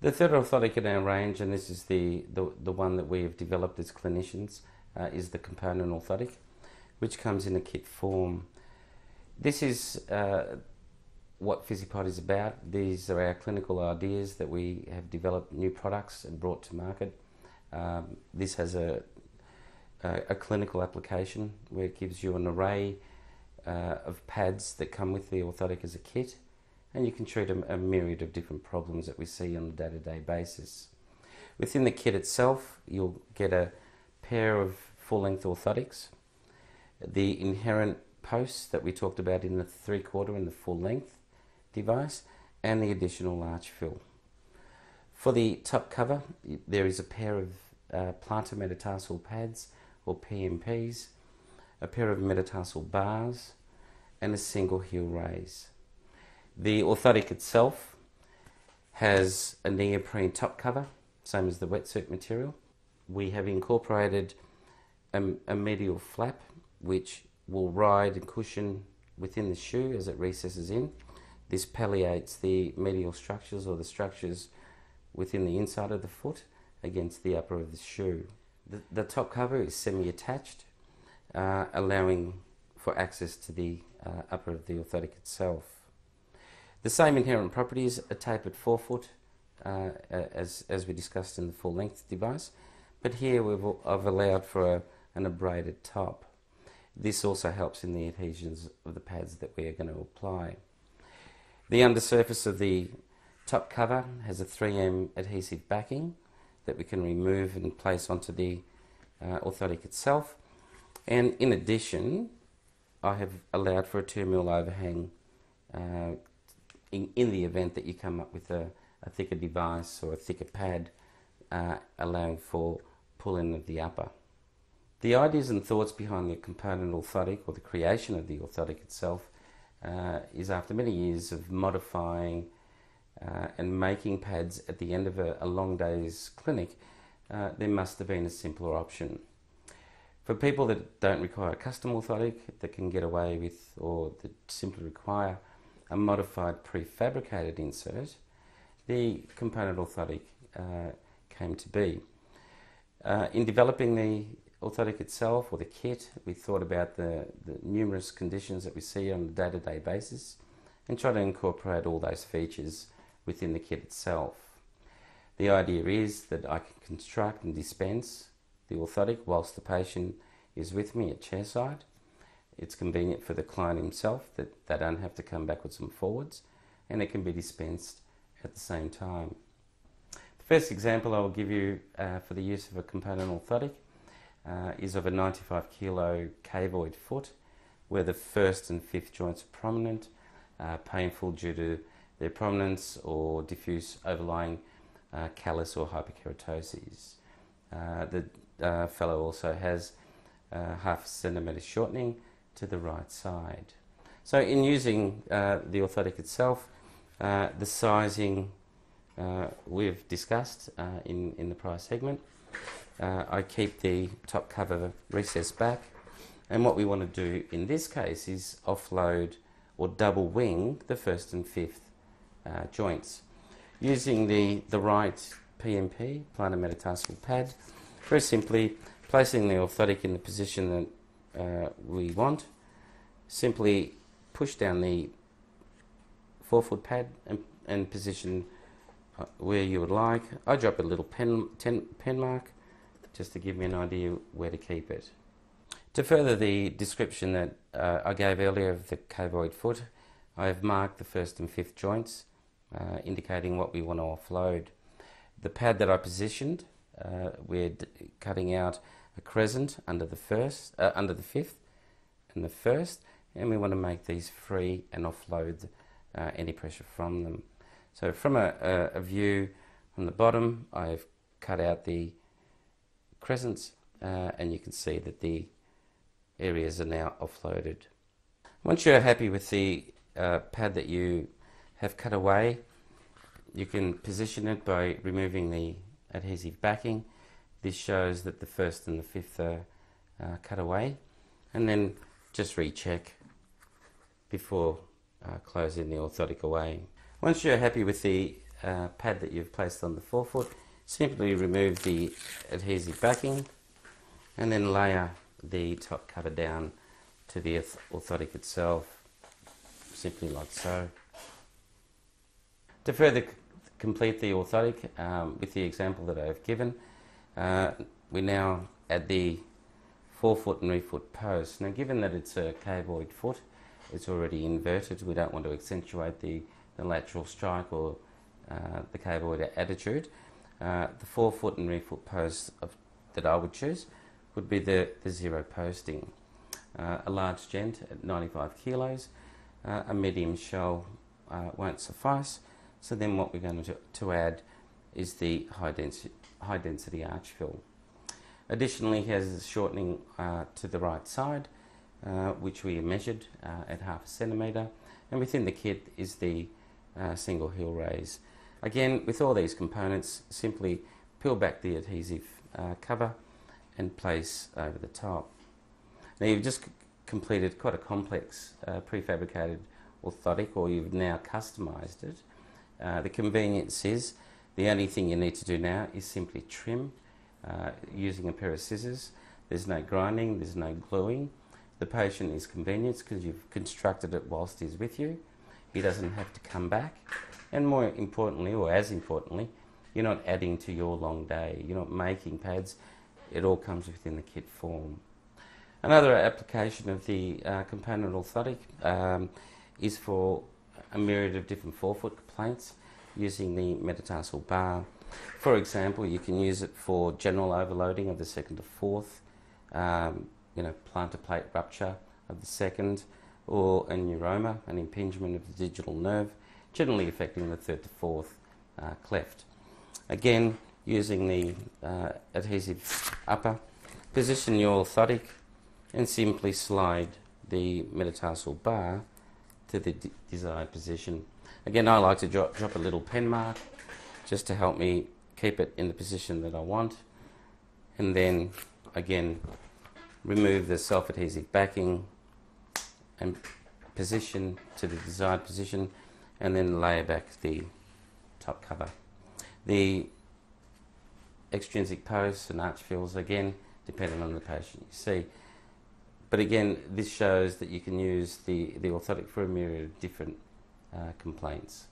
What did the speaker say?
The third orthotic in our range, and this is the one that we have developed as clinicians, is the component orthotic, which comes in a kit form. This is what Physipod is about. These are our clinical ideas that we have developed new products and brought to market. This has a clinical application where it gives you an array of pads that come with the orthotic as a kit, and you can treat a myriad of different problems that we see on a day-to-day basis. Within the kit itself, you'll get a pair of full-length orthotics, the inherent posts that we talked about in the 3/4 and the full-length device, and the additional large fill. For the top cover, there is a pair of plantar metatarsal pads, or PMPs, a pair of metatarsal bars, and a single heel raise. The orthotic itself has a neoprene top cover, same as the wetsuit material. We have incorporated a medial flap which will ride and cushion within the shoe as it recesses in. This palliates the medial structures, or the structures within the inside of the foot, against the upper of the shoe. The top cover is semi-attached, allowing for access to the upper of the orthotic itself. The same inherent properties are tapered forefoot, as we discussed in the full-length device, but here I've allowed for an abraded top. This also helps in the adhesions of the pads that we are going to apply. The undersurface of the top cover has a 3M adhesive backing that we can remove and place onto the orthotic itself, and in addition I have allowed for a 2mm overhang in the event that you come up with a thicker device or a thicker pad, allowing for pull-in of the upper. The ideas and thoughts behind the component orthotic, or the creation of the orthotic itself, is after many years of modifying and making pads at the end of a long day's clinic, there must have been a simpler option. For people that don't require a custom orthotic, that can get away with, or that simply require a modified prefabricated insert, the component orthotic came to be. In developing the orthotic itself, or the kit, we thought about the numerous conditions that we see on a day-to-day basis and try to incorporate all those features within the kit itself. The idea is that I can construct and dispense the orthotic whilst the patient is with me at chairside. It's convenient for the client himself that they don't have to come backwards and forwards, and it can be dispensed at the same time. The first example I will give you for the use of a component orthotic is of a 95 kilo cavoid foot, where the first and fifth joints are prominent, painful due to their prominence or diffuse overlying callus or hyperkeratosis. The fellow also has half a centimetre shortening to the right side. So in using the orthotic itself, the sizing we've discussed in the prior segment. I keep the top cover recessed back, and what we want to do in this case is offload or double wing the first and fifth joints. Using the right PMP, plantar metatarsal pad, very simply placing the orthotic in the position that we want, simply push down the forefoot pad and position where you would like. I drop a little pen mark just to give me an idea where to keep it. To further the description that I gave earlier of the cavoid foot, I have marked the first and fifth joints, indicating what we want to offload. The pad that I positioned, we're cutting out a crescent under the fifth and the first, and we want to make these free and offload any pressure from them. So from a view from the bottom, I've cut out the crescents, and you can see that the areas are now offloaded. Once you're happy with the pad that you have cut away, you can position it by removing the adhesive backing. This shows that the first and the fifth are cut away, and then just recheck before closing the orthotic away. Once you're happy with the pad that you've placed on the forefoot, simply remove the adhesive backing and then layer the top cover down to the orthotic itself, simply like so. To further complete the orthotic with the example that I've given, we now add the forefoot and rear foot post. Now, given that it's a cavoid foot, it's already inverted, we don't want to accentuate the lateral strike or the cavoid attitude. The forefoot and rear foot posts that I would choose would be the zero posting. A large gent at 95 kilos, a medium shell won't suffice, so then what we're going to add is the high density arch fill. Additionally, he has a shortening to the right side, which we measured at 0.5 centimetre, and within the kit is the single heel raise. Again, with all these components, simply peel back the adhesive cover and place over the top. Now, you've just completed quite a complex prefabricated orthotic, or you've now customised it. The convenience is the only thing you need to do now is simply trim using a pair of scissors. There's no grinding, there's no gluing. The patient is convenienced because you've constructed it whilst he's with you. He doesn't have to come back. And more importantly, or as importantly, you're not adding to your long day. You're not making pads. It all comes within the kit form. Another application of the component orthotic is for a myriad of different forefoot complaints using the metatarsal bar. For example, you can use it for general overloading of the second to fourth, plantar plate rupture of the second, or a neuroma, an impingement of the digital nerve, generally affecting the third to fourth cleft. Again, using the adhesive upper, position your orthotic and simply slide the metatarsal bar to the desired position. Again, I like to drop a little pen mark just to help me keep it in the position that I want, and then again remove the self-adhesive backing and position to the desired position, and then layer back the top cover. The extrinsic posts and arch fills, again, depending on the patient you see. But again, this shows that you can use the orthotic for a myriad of different complaints.